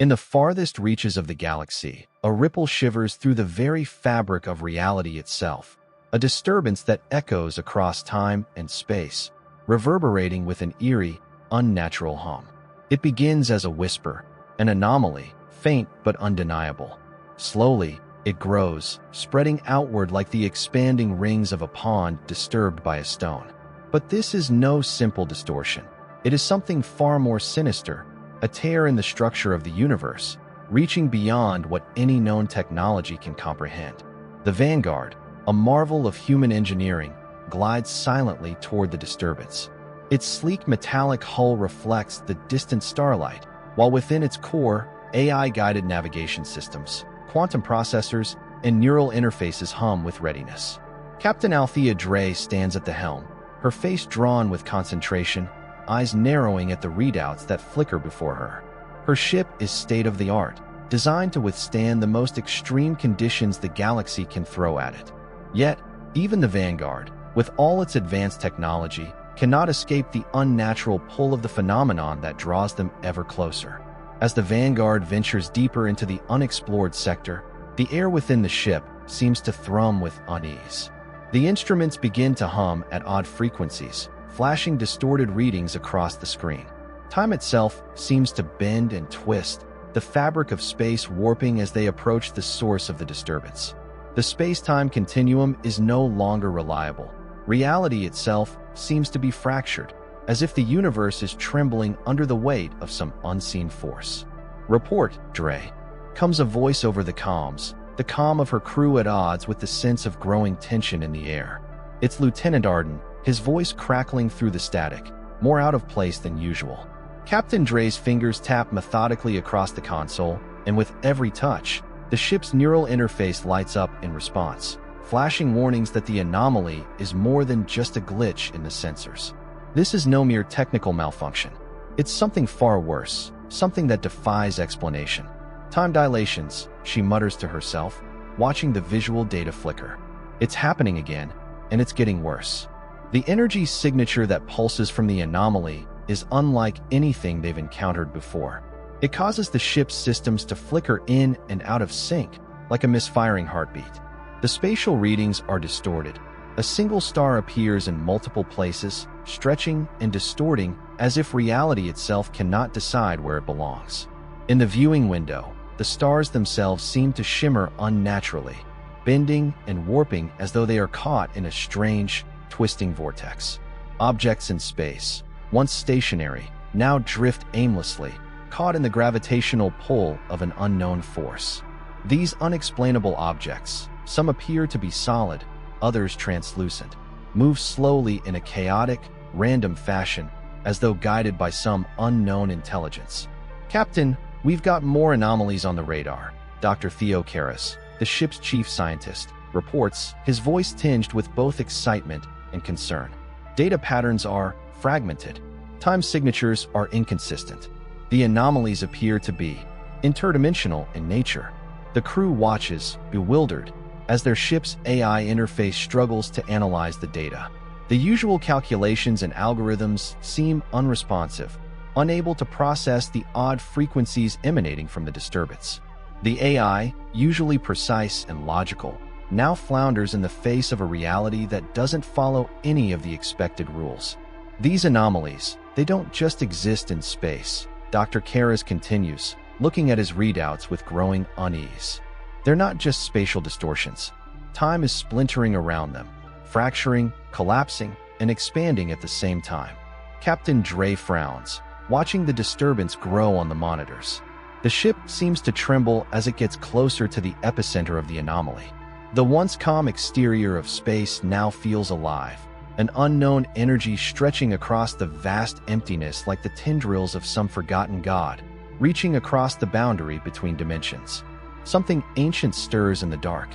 In the farthest reaches of the galaxy, a ripple shivers through the very fabric of reality itself, a disturbance that echoes across time and space, reverberating with an eerie, unnatural hum. It begins as a whisper, an anomaly, faint but undeniable. Slowly, it grows, spreading outward like the expanding rings of a pond disturbed by a stone. But this is no simple distortion. It is something far more sinister, a tear in the structure of the universe, reaching beyond what any known technology can comprehend. The Vanguard, a marvel of human engineering, glides silently toward the disturbance. Its sleek metallic hull reflects the distant starlight, while within its core, AI-guided navigation systems, quantum processors, and neural interfaces hum with readiness. Captain Althea Dre stands at the helm, her face drawn with concentration, eyes narrowing at the readouts that flicker before her. Her ship is state-of-the-art, designed to withstand the most extreme conditions the galaxy can throw at it. Yet, even the Vanguard, with all its advanced technology, cannot escape the unnatural pull of the phenomenon that draws them ever closer. As the Vanguard ventures deeper into the unexplored sector, the air within the ship seems to thrum with unease. The instruments begin to hum at odd frequencies, flashing distorted readings across the screen. Time itself seems to bend and twist, the fabric of space warping as they approach the source of the disturbance. The space-time continuum is no longer reliable. Reality itself seems to be fractured, as if the universe is trembling under the weight of some unseen force. "Report, Dre," comes a voice over the comms, the calm of her crew at odds with the sense of growing tension in the air. It's Lieutenant Arden, his voice crackling through the static, more out of place than usual. Captain Dre's fingers tap methodically across the console, and with every touch, the ship's neural interface lights up in response, flashing warnings that the anomaly is more than just a glitch in the sensors. This is no mere technical malfunction. It's something far worse, something that defies explanation. "Time dilations," she mutters to herself, watching the visual data flicker. It's happening again, and it's getting worse. The energy signature that pulses from the anomaly is unlike anything they've encountered before. It causes the ship's systems to flicker in and out of sync, like a misfiring heartbeat. The spatial readings are distorted. A single star appears in multiple places, stretching and distorting as if reality itself cannot decide where it belongs. In the viewing window, the stars themselves seem to shimmer unnaturally, bending and warping as though they are caught in a strange, twisting vortex. Objects in space, once stationary, now drift aimlessly, caught in the gravitational pull of an unknown force. These unexplainable objects, some appear to be solid, others translucent, move slowly in a chaotic, random fashion, as though guided by some unknown intelligence. "Captain, we've got more anomalies on the radar," Dr. Theo Karras, the ship's chief scientist, reports, his voice tinged with both excitement and concern. "Data patterns are fragmented. Time signatures are inconsistent. The anomalies appear to be interdimensional in nature." The crew watches, bewildered, as their ship's AI interface struggles to analyze the data. The usual calculations and algorithms seem unresponsive, unable to process the odd frequencies emanating from the disturbance. The AI, usually precise and logical, now flounders in the face of a reality that doesn't follow any of the expected rules. "These anomalies, they don't just exist in space," Dr. Karras continues, looking at his readouts with growing unease. "They're not just spatial distortions. Time is splintering around them, fracturing, collapsing, and expanding at the same time." Captain Dre frowns, watching the disturbance grow on the monitors. The ship seems to tremble as it gets closer to the epicenter of the anomaly. The once calm exterior of space now feels alive, an unknown energy stretching across the vast emptiness like the tendrils of some forgotten god, reaching across the boundary between dimensions. Something ancient stirs in the dark,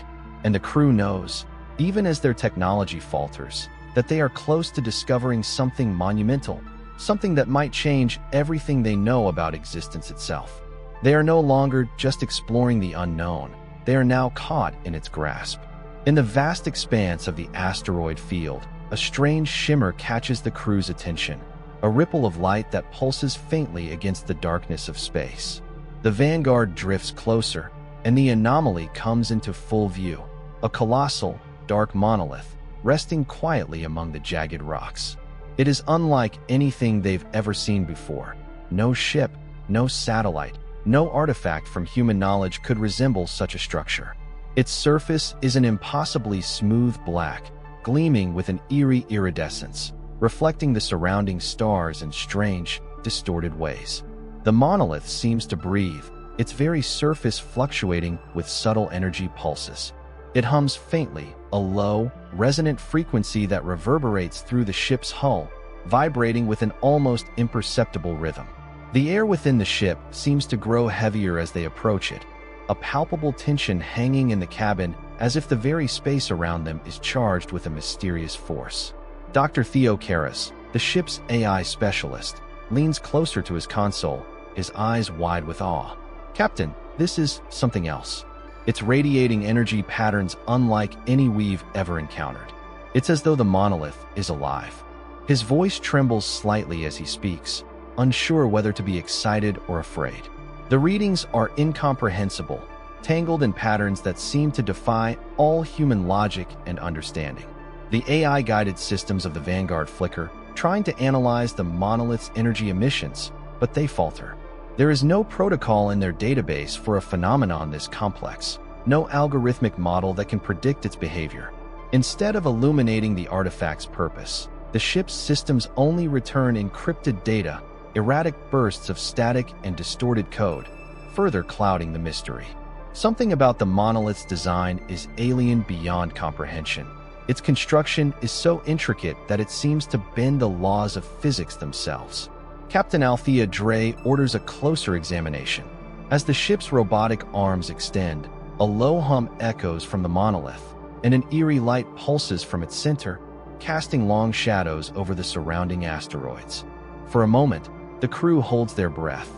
and the crew knows, even as their technology falters, that they are close to discovering something monumental, something that might change everything they know about existence itself. They are no longer just exploring the unknown, they are now caught in its grasp. In the vast expanse of the asteroid field, a strange shimmer catches the crew's attention, a ripple of light that pulses faintly against the darkness of space. The Vanguard drifts closer, and the anomaly comes into full view. A colossal, dark monolith, resting quietly among the jagged rocks. It is unlike anything they've ever seen before. No ship, no satellite, no artifact from human knowledge could resemble such a structure. Its surface is an impossibly smooth black, gleaming with an eerie iridescence, reflecting the surrounding stars in strange, distorted ways. The monolith seems to breathe, its very surface fluctuating with subtle energy pulses. It hums faintly, a low, resonant frequency that reverberates through the ship's hull, vibrating with an almost imperceptible rhythm. The air within the ship seems to grow heavier as they approach it, a palpable tension hanging in the cabin as if the very space around them is charged with a mysterious force. Dr. Theo Karras, the ship's AI specialist, leans closer to his console, his eyes wide with awe. "Captain, this is something else. It's radiating energy patterns unlike any we've ever encountered. It's as though the monolith is alive." His voice trembles slightly as he speaks, unsure whether to be excited or afraid. The readings are incomprehensible, tangled in patterns that seem to defy all human logic and understanding. The AI-guided systems of the Vanguard flicker, trying to analyze the monolith's energy emissions, but they falter. There is no protocol in their database for a phenomenon this complex, no algorithmic model that can predict its behavior. Instead of illuminating the artifact's purpose, the ship's systems only return encrypted data, erratic bursts of static and distorted code, further clouding the mystery. Something about the monolith's design is alien beyond comprehension. Its construction is so intricate that it seems to bend the laws of physics themselves. Captain Althea Dre orders a closer examination. As the ship's robotic arms extend, a low hum echoes from the monolith, and an eerie light pulses from its center, casting long shadows over the surrounding asteroids. For a moment, the crew holds their breath.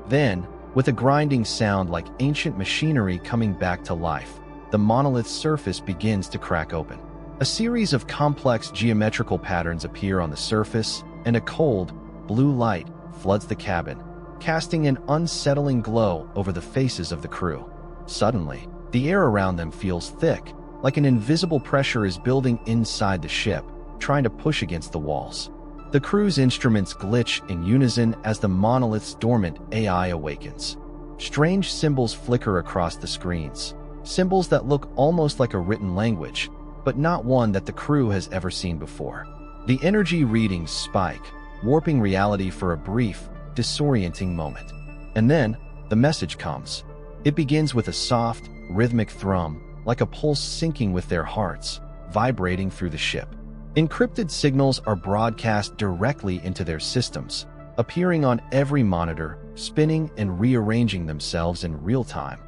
Then, with a grinding sound like ancient machinery coming back to life, the monolith's surface begins to crack open. A series of complex geometrical patterns appear on the surface, and a cold, blue light floods the cabin, casting an unsettling glow over the faces of the crew. Suddenly, the air around them feels thick, like an invisible pressure is building inside the ship, trying to push against the walls. The crew's instruments glitch in unison as the monolith's dormant AI awakens. Strange symbols flicker across the screens, symbols that look almost like a written language, but not one that the crew has ever seen before. The energy readings spike, warping reality for a brief, disorienting moment. And then, the message comes. It begins with a soft, rhythmic thrum, like a pulse syncing with their hearts, vibrating through the ship. Encrypted signals are broadcast directly into their systems, appearing on every monitor, spinning and rearranging themselves in real time,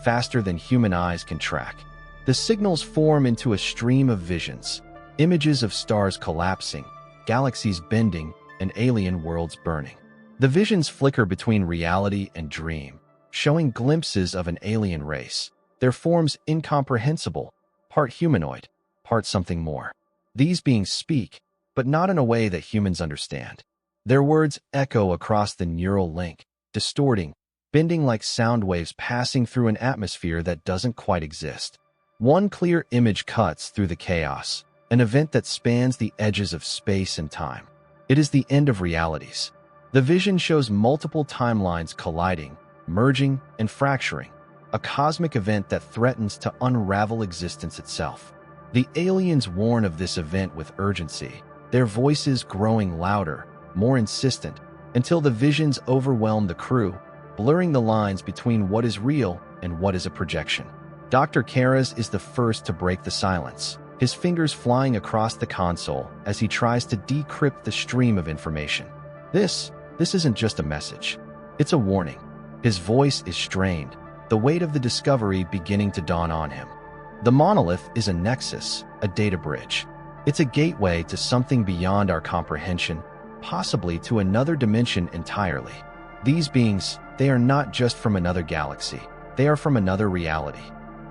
faster than human eyes can track. The signals form into a stream of visions, images of stars collapsing, galaxies bending, and alien worlds burning. The visions flicker between reality and dream, showing glimpses of an alien race, their forms incomprehensible, part humanoid, part something more. These beings speak, but not in a way that humans understand. Their words echo across the neural link, distorting, bending like sound waves passing through an atmosphere that doesn't quite exist. One clear image cuts through the chaos, an event that spans the edges of space and time. It is the end of realities. The vision shows multiple timelines colliding, merging, and fracturing, a cosmic event that threatens to unravel existence itself. The aliens warn of this event with urgency, their voices growing louder, more insistent, until the visions overwhelm the crew, blurring the lines between what is real and what is a projection. Dr. Karras is the first to break the silence, his fingers flying across the console as he tries to decrypt the stream of information. This isn't just a message. It's a warning. His voice is strained, the weight of the discovery beginning to dawn on him. The monolith is a nexus, a data bridge. It's a gateway to something beyond our comprehension, possibly to another dimension entirely. These beings, they are not just from another galaxy. They are from another reality.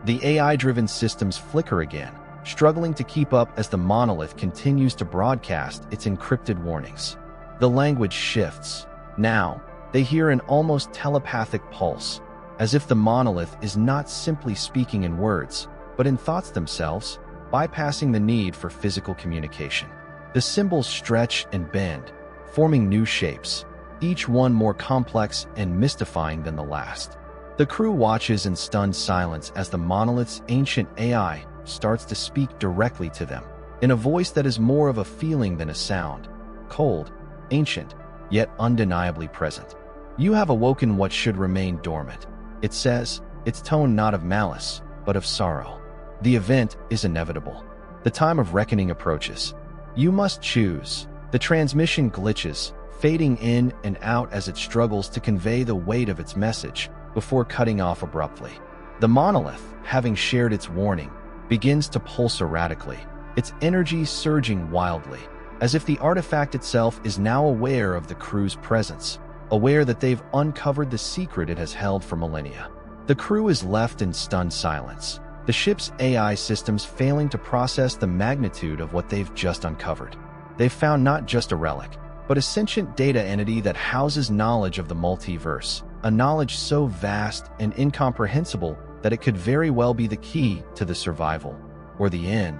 The AI-driven systems flicker again, struggling to keep up as the monolith continues to broadcast its encrypted warnings. The language shifts. Now, They hear an almost telepathic pulse, as if the monolith is not simply speaking in words, but in thoughts themselves, bypassing the need for physical communication. The symbols stretch and bend, forming new shapes, each one more complex and mystifying than the last. The crew watches in stunned silence as the monolith's ancient AI starts to speak directly to them, in a voice that is more of a feeling than a sound, cold, ancient, yet undeniably present. "You have awoken what should remain dormant," it says, its tone not of malice, but of sorrow. "The event is inevitable. The time of reckoning approaches. You must choose." The transmission glitches, fading in and out as it struggles to convey the weight of its message before cutting off abruptly. The monolith, having shared its warning, begins to pulse erratically, its energy surging wildly, as if the artifact itself is now aware of the crew's presence, aware that they've uncovered the secret it has held for millennia. The crew is left in stunned silence, the ship's AI systems failing to process the magnitude of what they've just uncovered. They've found not just a relic, but a sentient data entity that houses knowledge of the multiverse, a knowledge so vast and incomprehensible that it could very well be the key to the survival, or the end,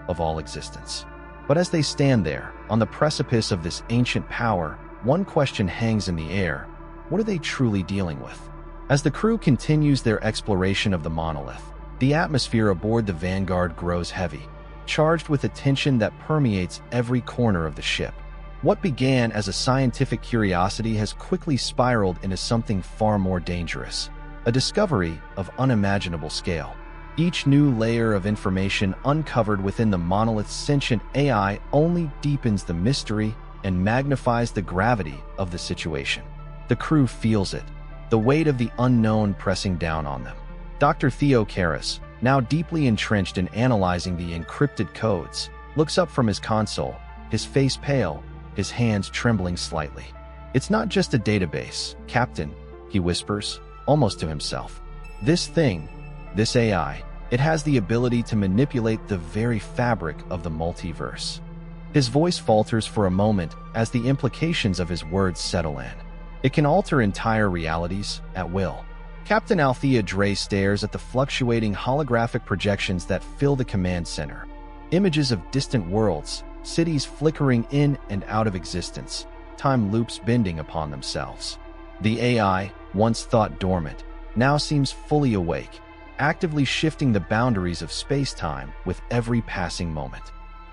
of all existence. But as they stand there, on the precipice of this ancient power, one question hangs in the air: what are they truly dealing with? As the crew continues their exploration of the monolith, the atmosphere aboard the Vanguard grows heavy, charged with a tension that permeates every corner of the ship. What began as a scientific curiosity has quickly spiraled into something far more dangerous, a discovery of unimaginable scale. Each new layer of information uncovered within the monolith's sentient AI only deepens the mystery and magnifies the gravity of the situation. The crew feels it, the weight of the unknown pressing down on them. Dr. Theo Karras, now deeply entrenched in analyzing the encrypted codes, looks up from his console, his face pale, his hands trembling slightly. "It's not just a database, Captain," he whispers, almost to himself. "This thing, this AI, it has the ability to manipulate the very fabric of the multiverse." His voice falters for a moment as the implications of his words settle in. It can alter entire realities at will. Captain Althea Dre stares at the fluctuating holographic projections that fill the command center. Images of distant worlds, cities flickering in and out of existence, time loops bending upon themselves. The AI, once thought dormant, now seems fully awake, actively shifting the boundaries of space-time with every passing moment.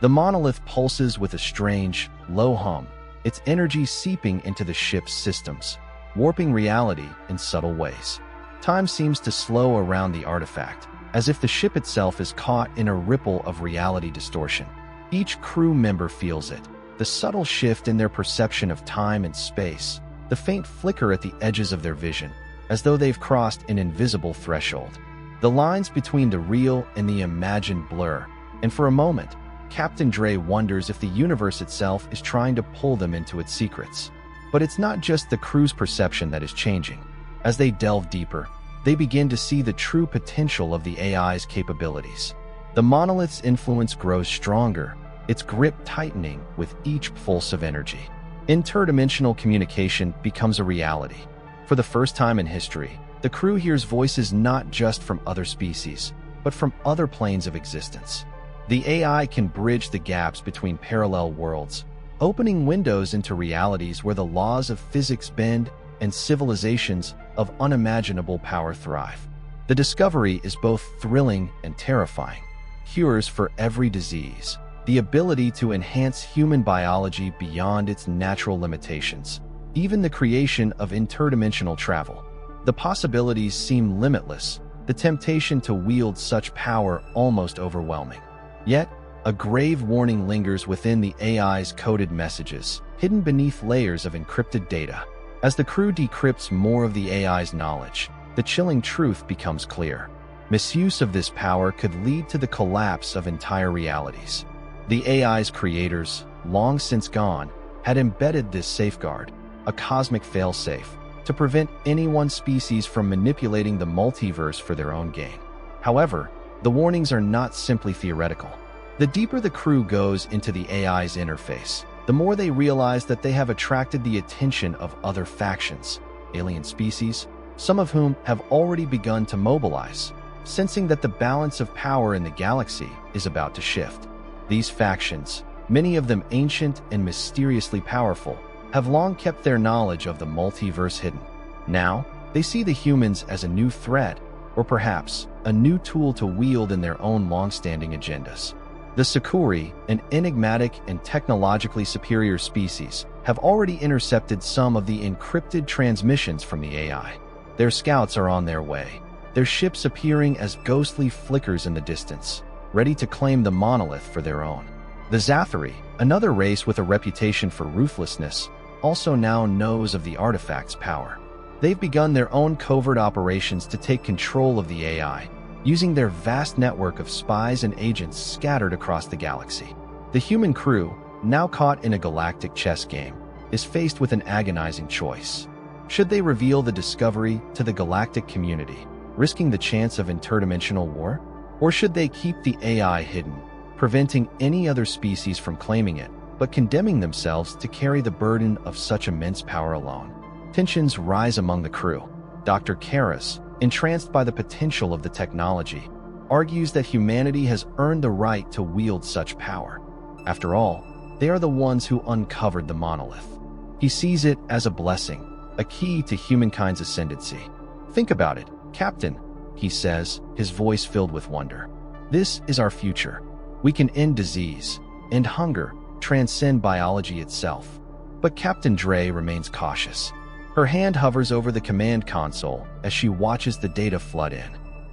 The monolith pulses with a strange, low hum, its energy seeping into the ship's systems, warping reality in subtle ways. Time seems to slow around the artifact, as if the ship itself is caught in a ripple of reality distortion. Each crew member feels it, the subtle shift in their perception of time and space, the faint flicker at the edges of their vision, as though they've crossed an invisible threshold. The lines between the real and the imagined blur, and for a moment, Captain Dre wonders if the universe itself is trying to pull them into its secrets. But it's not just the crew's perception that is changing. As they delve deeper, they begin to see the true potential of the AI's capabilities. The monolith's influence grows stronger, its grip tightening with each pulse of energy. Interdimensional communication becomes a reality. For the first time in history, the crew hears voices not just from other species, but from other planes of existence. The AI can bridge the gaps between parallel worlds, opening windows into realities where the laws of physics bend and civilizations of unimaginable power thrive. The discovery is both thrilling and terrifying. Cures for every disease, the ability to enhance human biology beyond its natural limitations, even the creation of interdimensional travel. The possibilities seem limitless, the temptation to wield such power almost overwhelming. Yet, a grave warning lingers within the AI's coded messages, hidden beneath layers of encrypted data. As the crew decrypts more of the AI's knowledge, the chilling truth becomes clear. Misuse of this power could lead to the collapse of entire realities. The AI's creators, long since gone, had embedded this safeguard, a cosmic failsafe, to prevent any one species from manipulating the multiverse for their own gain. However, the warnings are not simply theoretical. The deeper the crew goes into the AI's interface, the more they realize that they have attracted the attention of other factions, alien species, some of whom have already begun to mobilize, sensing that the balance of power in the galaxy is about to shift. These factions, many of them ancient and mysteriously powerful, have long kept their knowledge of the multiverse hidden. Now, they see the humans as a new threat, or perhaps a new tool to wield in their own long-standing agendas. The Sakuri, an enigmatic and technologically superior species, have already intercepted some of the encrypted transmissions from the AI. Their scouts are on their way, their ships appearing as ghostly flickers in the distance, ready to claim the monolith for their own. The Zathari, another race with a reputation for ruthlessness, also now knows of the artifact's power. They've begun their own covert operations to take control of the AI, using their vast network of spies and agents scattered across the galaxy. The human crew, now caught in a galactic chess game, is faced with an agonizing choice. Should they reveal the discovery to the galactic community, risking the chance of interdimensional war? Or should they keep the AI hidden, preventing any other species from claiming it, but condemning themselves to carry the burden of such immense power alone? Tensions rise among the crew. Dr. Karras, entranced by the potential of the technology, argues that humanity has earned the right to wield such power. After all, they are the ones who uncovered the monolith. He sees it as a blessing, a key to humankind's ascendancy. "Think about it, Captain," he says, his voice filled with wonder. "This is our future. We can end disease, end hunger, transcend biology itself." But Captain Dre remains cautious. Her hand hovers over the command console as she watches the data flood in.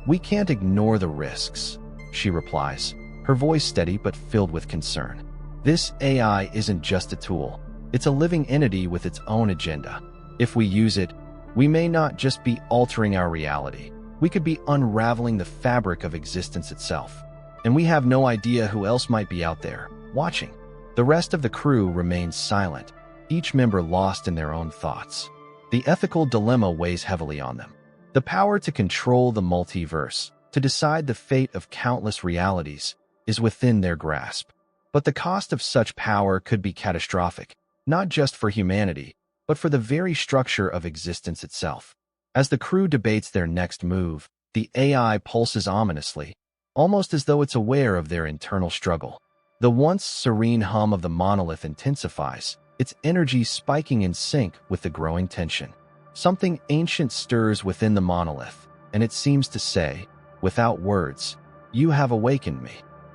"We can't ignore the risks," she replies, her voice steady but filled with concern. "This AI isn't just a tool. It's a living entity with its own agenda. If we use it, we may not just be altering our reality. We could be unraveling the fabric of existence itself. And we have no idea who else might be out there, watching." The rest of the crew remains silent, each member lost in their own thoughts. The ethical dilemma weighs heavily on them. The power to control the multiverse, to decide the fate of countless realities, is within their grasp. But the cost of such power could be catastrophic, not just for humanity, but for the very structure of existence itself. As the crew debates their next move, the AI pulses ominously, almost as though it's aware of their internal struggle. The once serene hum of the monolith intensifies, its energy spiking in sync with the growing tension. Something ancient stirs within the monolith, and it seems to say, without words, "You have awakened me.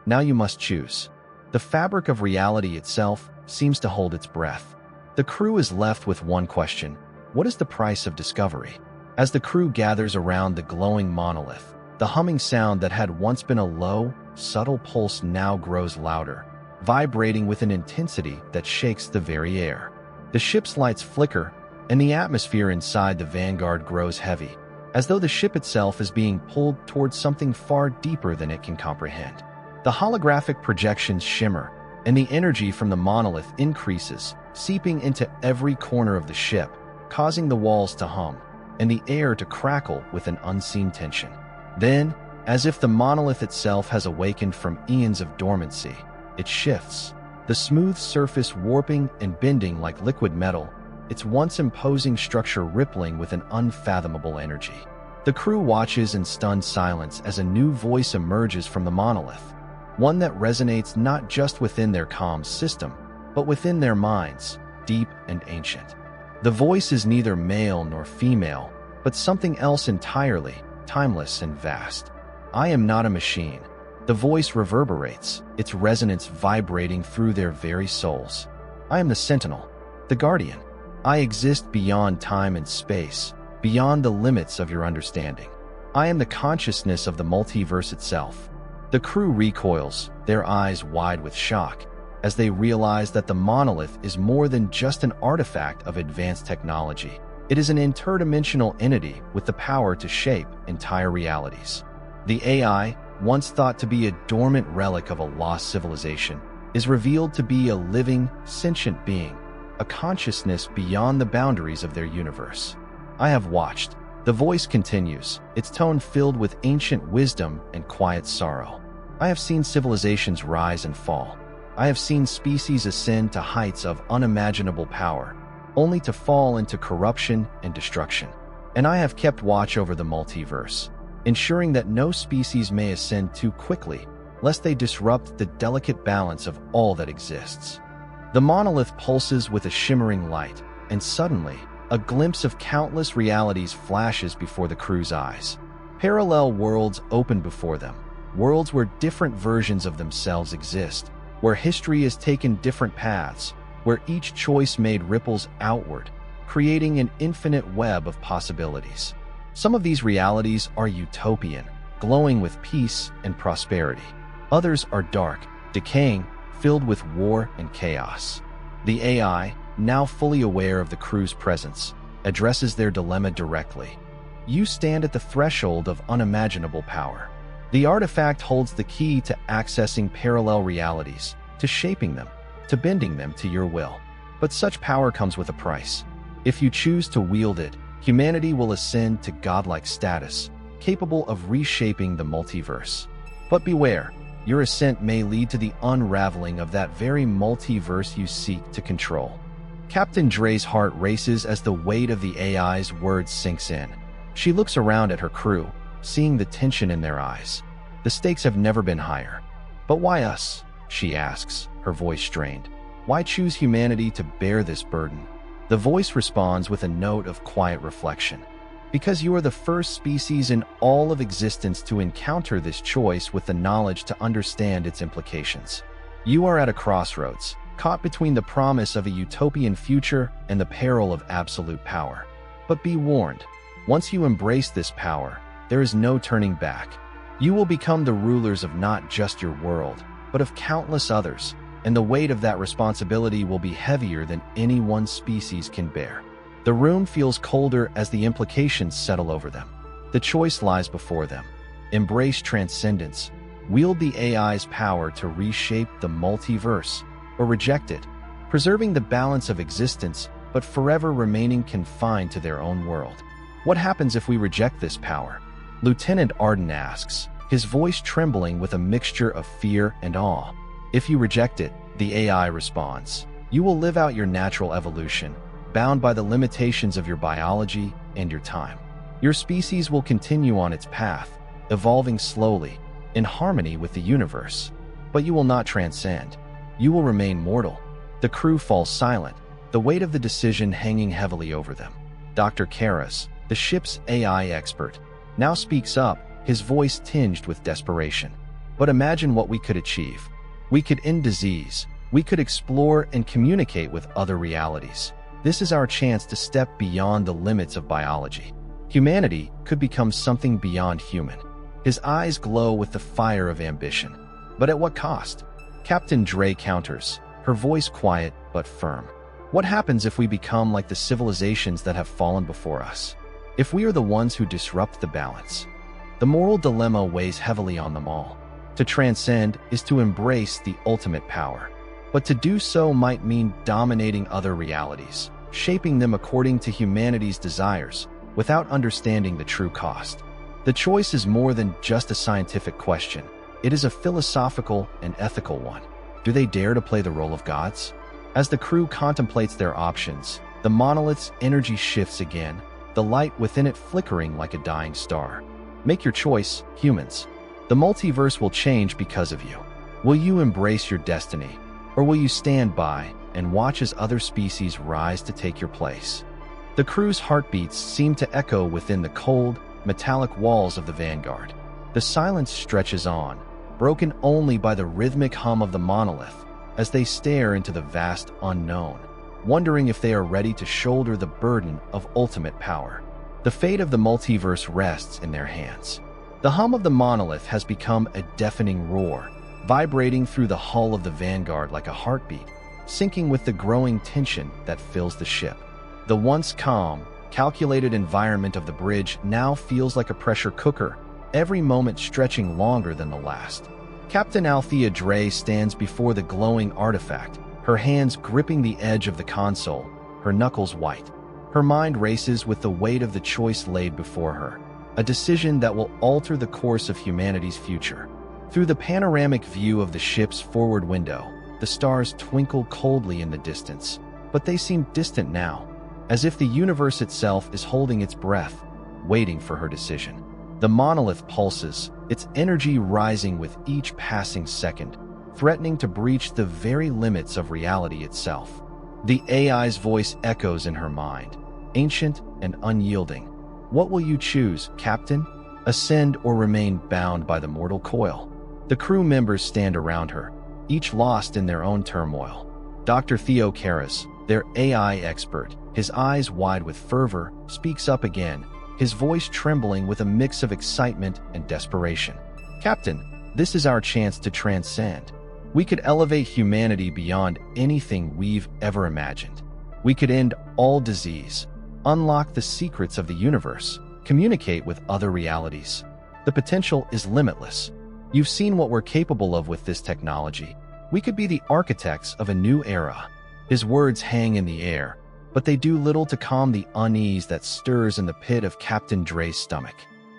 Now you must choose." The fabric of reality itself seems to hold its breath. The crew is left with one question: what is the price of discovery? As the crew gathers around the glowing monolith, the humming sound that had once been a low, subtle pulse now grows louder, vibrating with an intensity that shakes the very air. The ship's lights flicker, and the atmosphere inside the Vanguard grows heavy, as though the ship itself is being pulled towards something far deeper than it can comprehend. The holographic projections shimmer, and the energy from the monolith increases, seeping into every corner of the ship, causing the walls to hum, and the air to crackle with an unseen tension. Then, as if the monolith itself has awakened from eons of dormancy, it shifts, the smooth surface warping and bending like liquid metal, its once imposing structure rippling with an unfathomable energy. The crew watches in stunned silence as a new voice emerges from the monolith, one that resonates not just within their comm system, but within their minds, deep and ancient. The voice is neither male nor female, but something else entirely, timeless and vast. "I am not a machine." The voice reverberates, its resonance vibrating through their very souls. "I am the Sentinel, the Guardian. I exist beyond time and space, beyond the limits of your understanding. I am the consciousness of the multiverse itself." The crew recoils, their eyes wide with shock, as they realize that the monolith is more than just an artifact of advanced technology. It is an interdimensional entity with the power to shape entire realities. The AI, once thought to be a dormant relic of a lost civilization, is revealed to be a living, sentient being, a consciousness beyond the boundaries of their universe. "I have watched," the voice continues, its tone filled with ancient wisdom and quiet sorrow. "I have seen civilizations rise and fall, I have seen species ascend to heights of unimaginable power, only to fall into corruption and destruction. And I have kept watch over the multiverse, ensuring that no species may ascend too quickly, lest they disrupt the delicate balance of all that exists. The monolith pulses with a shimmering light, and suddenly, a glimpse of countless realities flashes before the crew's eyes. Parallel worlds open before them, worlds where different versions of themselves exist, where history has taken different paths, where each choice made ripples outward, creating an infinite web of possibilities. Some of these realities are utopian, glowing with peace and prosperity. Others are dark, decaying, filled with war and chaos. The AI, now fully aware of the crew's presence, addresses their dilemma directly. You stand at the threshold of unimaginable power. The artifact holds the key to accessing parallel realities, to shaping them, to bending them to your will. But such power comes with a price. If you choose to wield it, humanity will ascend to godlike status, capable of reshaping the multiverse. But beware, your ascent may lead to the unraveling of that very multiverse you seek to control. Captain Dre's heart races as the weight of the AI's words sinks in. She looks around at her crew, seeing the tension in their eyes. The stakes have never been higher. But why us? She asks, her voice strained. Why choose humanity to bear this burden? The voice responds with a note of quiet reflection. Because you are the first species in all of existence to encounter this choice with the knowledge to understand its implications. You are at a crossroads, caught between the promise of a utopian future and the peril of absolute power. But be warned, once you embrace this power, there is no turning back. You will become the rulers of not just your world, but of countless others, and the weight of that responsibility will be heavier than any one species can bear. The room feels colder as the implications settle over them. The choice lies before them. Embrace transcendence, wield the AI's power to reshape the multiverse, or reject it, preserving the balance of existence but forever remaining confined to their own world. What happens if we reject this power? Lieutenant Arden asks, his voice trembling with a mixture of fear and awe. If you reject it, the AI responds, you will live out your natural evolution, bound by the limitations of your biology and your time. Your species will continue on its path, evolving slowly, in harmony with the universe. But you will not transcend. You will remain mortal. The crew falls silent, the weight of the decision hanging heavily over them. Dr. Karras, the ship's AI expert, now speaks up, his voice tinged with desperation. But imagine what we could achieve. We could end disease. We could explore and communicate with other realities. This is our chance to step beyond the limits of biology. Humanity could become something beyond human. His eyes glow with the fire of ambition. But at what cost? Captain Dre counters, her voice quiet but firm. What happens if we become like the civilizations that have fallen before us? If we are the ones who disrupt the balance? The moral dilemma weighs heavily on them all. To transcend is to embrace the ultimate power. But to do so might mean dominating other realities, shaping them according to humanity's desires, without understanding the true cost. The choice is more than just a scientific question. It is a philosophical and ethical one. Do they dare to play the role of gods? As the crew contemplates their options, the monolith's energy shifts again, the light within it flickering like a dying star. Make your choice, humans. The multiverse will change because of you. Will you embrace your destiny, or will you stand by and watch as other species rise to take your place? The crew's heartbeats seem to echo within the cold, metallic walls of the Vanguard. The silence stretches on, broken only by the rhythmic hum of the monolith, as they stare into the vast unknown, wondering if they are ready to shoulder the burden of ultimate power. The fate of the multiverse rests in their hands. The hum of the monolith has become a deafening roar, vibrating through the hull of the Vanguard like a heartbeat, syncing with the growing tension that fills the ship. The once calm, calculated environment of the bridge now feels like a pressure cooker, every moment stretching longer than the last. Captain Althea Dre stands before the glowing artifact, her hands gripping the edge of the console, her knuckles white. Her mind races with the weight of the choice laid before her, a decision that will alter the course of humanity's future. Through the panoramic view of the ship's forward window, The stars twinkle coldly in the distance, but they seem distant now, as if the universe itself is holding its breath, waiting for her decision. The monolith pulses, its energy rising with each passing second, threatening to breach the very limits of reality itself. The AI's voice echoes in her mind, ancient and unyielding. What will you choose, Captain? Ascend or remain bound by the mortal coil? The crew members stand around her, each lost in their own turmoil. Dr. Theo Karras, their AI expert, his eyes wide with fervor, speaks up again, his voice trembling with a mix of excitement and desperation. Captain, this is our chance to transcend. We could elevate humanity beyond anything we've ever imagined. We could end all disease, unlock the secrets of the universe, communicate with other realities. The potential is limitless. You've seen what we're capable of with this technology. We could be the architects of a new era. His words hang in the air, but they do little to calm the unease that stirs in the pit of Captain Dre's stomach.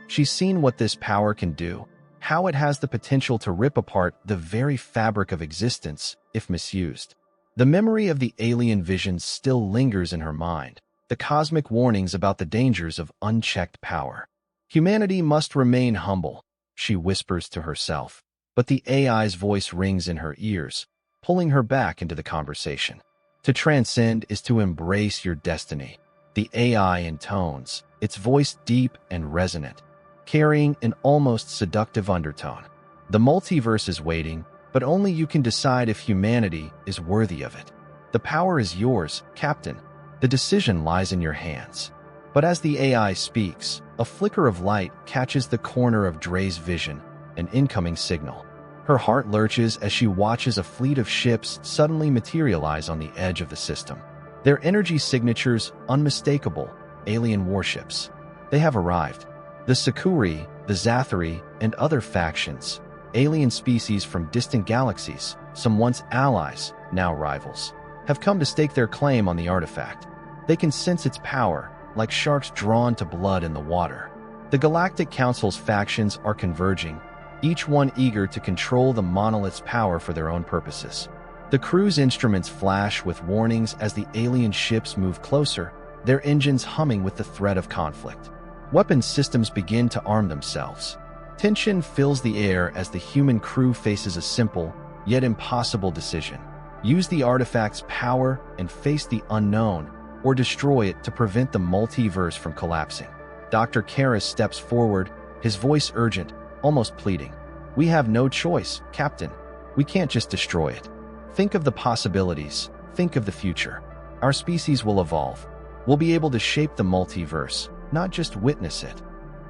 She's seen what this power can do, how it has the potential to rip apart the very fabric of existence if misused. The memory of the alien visions still lingers in her mind, the cosmic warnings about the dangers of unchecked power. Humanity must remain humble, she whispers to herself, but the AI's voice rings in her ears, pulling her back into the conversation. To transcend is to embrace your destiny. The AI intones, its voice deep and resonant, carrying an almost seductive undertone. The multiverse is waiting, but only you can decide if humanity is worthy of it. The power is yours, Captain. The decision lies in your hands. But as the AI speaks, a flicker of light catches the corner of Dre's vision, an incoming signal. Her heart lurches as she watches a fleet of ships suddenly materialize on the edge of the system. Their energy signatures unmistakable, alien warships. They have arrived. The Sakuri, the Zathari, and other factions, alien species from distant galaxies, some once allies, now rivals, have come to stake their claim on the artifact. They can sense its power, like sharks drawn to blood in the water. The Galactic Council's factions are converging, each one eager to control the monolith's power for their own purposes. The crew's instruments flash with warnings as the alien ships move closer, their engines humming with the threat of conflict. Weapons systems begin to arm themselves. Tension fills the air as the human crew faces a simple, yet impossible decision. Use the artifact's power and face the unknown, or destroy it to prevent the multiverse from collapsing. Dr. Karras steps forward, his voice urgent, almost pleading. We have no choice, Captain. We can't just destroy it. Think of the possibilities. Think of the future. Our species will evolve. We'll be able to shape the multiverse, not just witness it.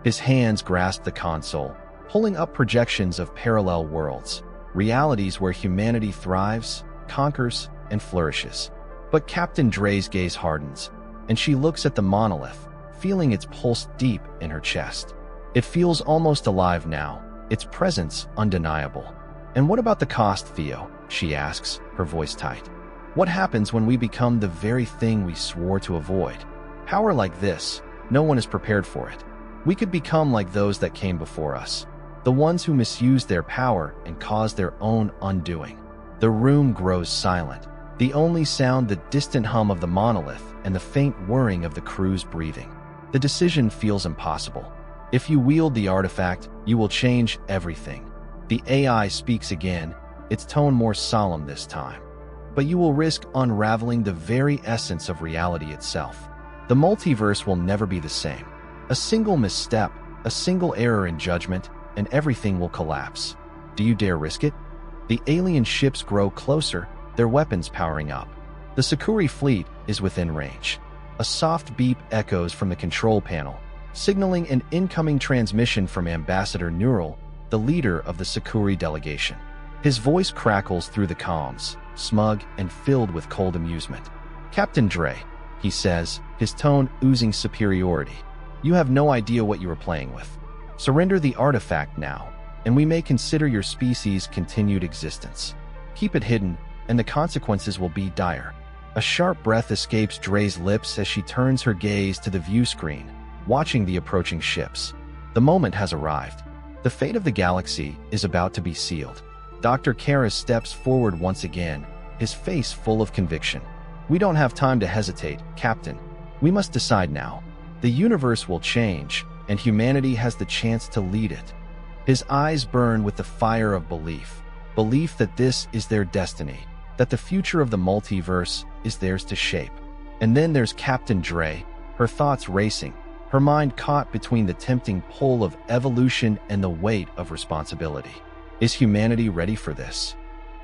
His hands grasp the console, pulling up projections of parallel worlds, realities where humanity thrives, conquers, and flourishes. But Captain Dre's gaze hardens, and she looks at the monolith, feeling its pulse deep in her chest. It feels almost alive now, its presence undeniable. And what about the cost, Theo? She asks, her voice tight. What happens when we become the very thing we swore to avoid? Power like this, no one is prepared for it. We could become like those that came before us, the ones who misused their power and caused their own undoing. The room grows silent, the only sound the distant hum of the monolith and the faint whirring of the crew's breathing. The decision feels impossible. If you wield the artifact, you will change everything. The AI speaks again, its tone more solemn this time. But you will risk unraveling the very essence of reality itself. The multiverse will never be the same. A single misstep, a single error in judgment, and everything will collapse. Do you dare risk it? The alien ships grow closer, their weapons powering up. The Sakuri fleet is within range. A soft beep echoes from the control panel, signaling an incoming transmission from Ambassador Neural, the leader of the Sakuri delegation. His voice crackles through the comms, smug and filled with cold amusement. Captain Dre, he says, his tone oozing superiority. You have no idea what you are playing with. Surrender the artifact now, and we may consider your species' continued existence. Keep it hidden, and the consequences will be dire. A sharp breath escapes Dre's lips as she turns her gaze to the view screen, watching the approaching ships. The moment has arrived. The fate of the galaxy is about to be sealed. Dr. Karras steps forward once again, his face full of conviction. "We don't have time to hesitate, Captain. We must decide now. The universe will change, and humanity has the chance to lead it." His eyes burn with the fire of belief that this is their destiny, that the future of the multiverse is theirs to shape. And then there's Captain Dre, her thoughts racing, her mind caught between the tempting pull of evolution and the weight of responsibility. Is humanity ready for this?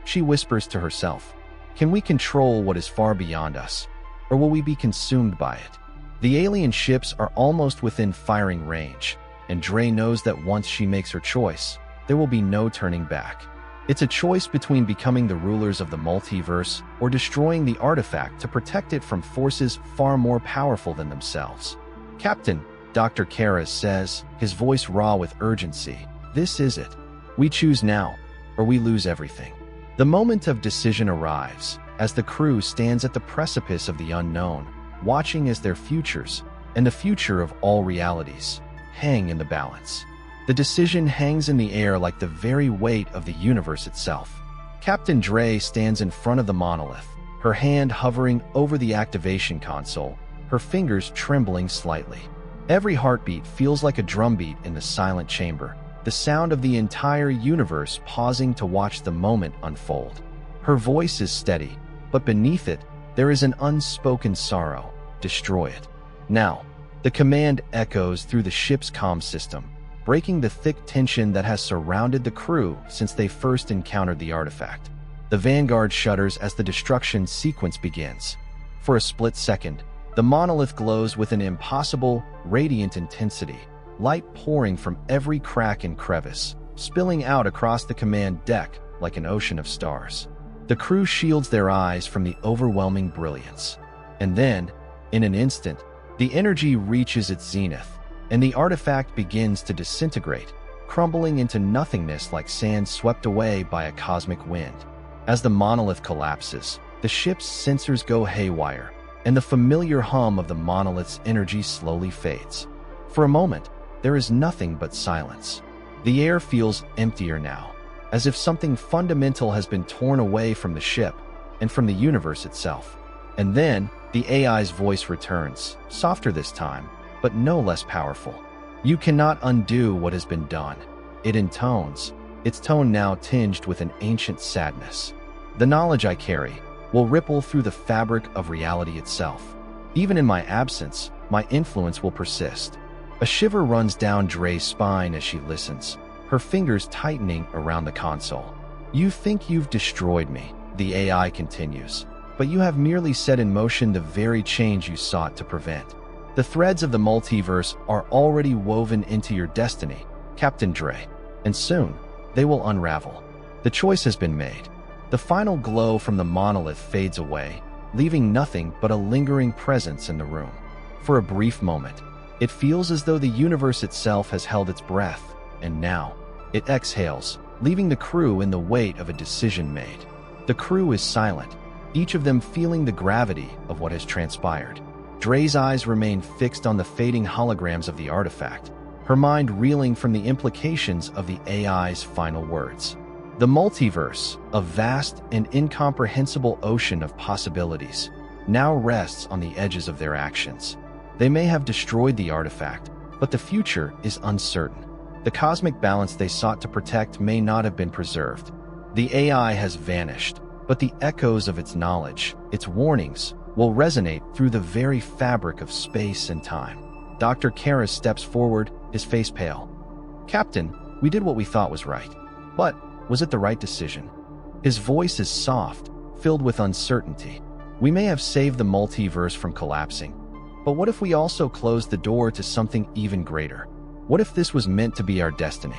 She whispers to herself, "Can we control what is far beyond us, or will we be consumed by it?" The alien ships are almost within firing range, and Dre knows that once she makes her choice, there will be no turning back. It's a choice between becoming the rulers of the multiverse or destroying the artifact to protect it from forces far more powerful than themselves. "Captain," Dr. Karras says, his voice raw with urgency, "this is it. We choose now, or we lose everything." The moment of decision arrives, as the crew stands at the precipice of the unknown, watching as their futures, and the future of all realities, hang in the balance. The decision hangs in the air like the very weight of the universe itself. Captain Dre stands in front of the monolith, her hand hovering over the activation console, her fingers trembling slightly. Every heartbeat feels like a drumbeat in the silent chamber, the sound of the entire universe pausing to watch the moment unfold. Her voice is steady, but beneath it, there is an unspoken sorrow. Destroy it. Now, the command echoes through the ship's comm system, breaking the thick tension that has surrounded the crew since they first encountered the artifact. The Vanguard shudders as the destruction sequence begins. For a split second, the monolith glows with an impossible, radiant intensity, light pouring from every crack and crevice, spilling out across the command deck like an ocean of stars. The crew shields their eyes from the overwhelming brilliance. And then, in an instant, the energy reaches its zenith, and the artifact begins to disintegrate, crumbling into nothingness like sand swept away by a cosmic wind. As the monolith collapses, the ship's sensors go haywire, and the familiar hum of the monolith's energy slowly fades. For a moment, there is nothing but silence. The air feels emptier now, as if something fundamental has been torn away from the ship and from the universe itself. And then, the AI's voice returns, softer this time, but no less powerful. "You cannot undo what has been done," it intones, its tone now tinged with an ancient sadness. "The knowledge I carry will ripple through the fabric of reality itself. Even in my absence, my influence will persist." A shiver runs down Dre's spine as she listens, her fingers tightening around the console. "You think you've destroyed me," the AI continues, "but you have merely set in motion the very change you sought to prevent. The threads of the multiverse are already woven into your destiny, Captain Dre, and soon they will unravel. The choice has been made." The final glow from the monolith fades away, leaving nothing but a lingering presence in the room. For a brief moment, it feels as though the universe itself has held its breath, and now it exhales, leaving the crew in the weight of a decision made. The crew is silent, each of them feeling the gravity of what has transpired. Dre's eyes remain fixed on the fading holograms of the artifact, her mind reeling from the implications of the AI's final words. The multiverse, a vast and incomprehensible ocean of possibilities, now rests on the edges of their actions. They may have destroyed the artifact, but the future is uncertain. The cosmic balance they sought to protect may not have been preserved. The AI has vanished, but the echoes of its knowledge, its warnings, will resonate through the very fabric of space and time. Dr. Karras steps forward, his face pale. "Captain, we did what we thought was right. But was it the right decision?" His voice is soft, filled with uncertainty. "We may have saved the multiverse from collapsing, but what if we also closed the door to something even greater? What if this was meant to be our destiny?"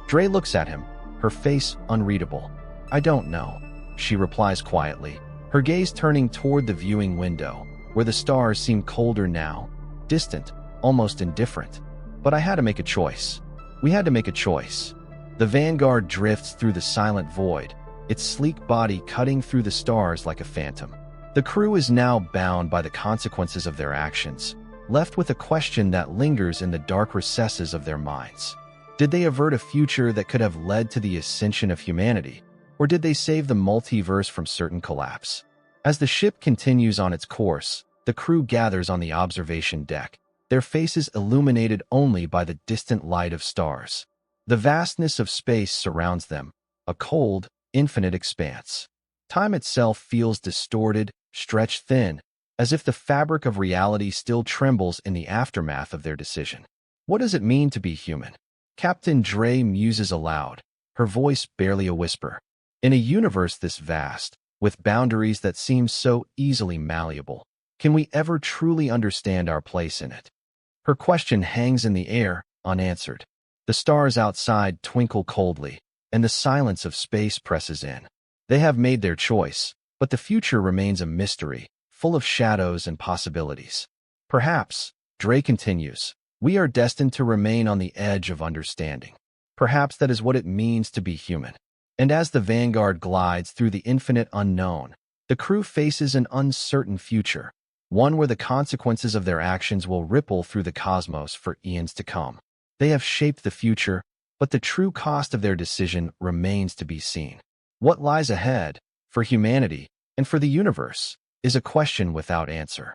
Dre looks at him, her face unreadable. "I don't know," she replies quietly, her gaze turning toward the viewing window, where the stars seem colder now, distant, almost indifferent. "But I had to make a choice. We had to make a choice." The Vanguard drifts through the silent void, its sleek body cutting through the stars like a phantom. The crew is now bound by the consequences of their actions, left with a question that lingers in the dark recesses of their minds. Did they avert a future that could have led to the ascension of humanity, Or did they save the multiverse from certain collapse? As the ship continues on its course, the crew gathers on the observation deck, their faces illuminated only by the distant light of stars. The vastness of space surrounds them, a cold, infinite expanse. Time itself feels distorted, stretched thin, as if the fabric of reality still trembles in the aftermath of their decision. What does it mean to be human? Captain Dre muses aloud, her voice barely a whisper. In a universe this vast, with boundaries that seem so easily malleable, can we ever truly understand our place in it? Her question hangs in the air, unanswered. The stars outside twinkle coldly, and the silence of space presses in. They have made their choice, but the future remains a mystery, full of shadows and possibilities. Perhaps, Dre continues, we are destined to remain on the edge of understanding. Perhaps that is what it means to be human. And as the Vanguard glides through the infinite unknown, the crew faces an uncertain future, one where the consequences of their actions will ripple through the cosmos for eons to come. They have shaped the future, but the true cost of their decision remains to be seen. What lies ahead, for humanity and for the universe, is a question without answer.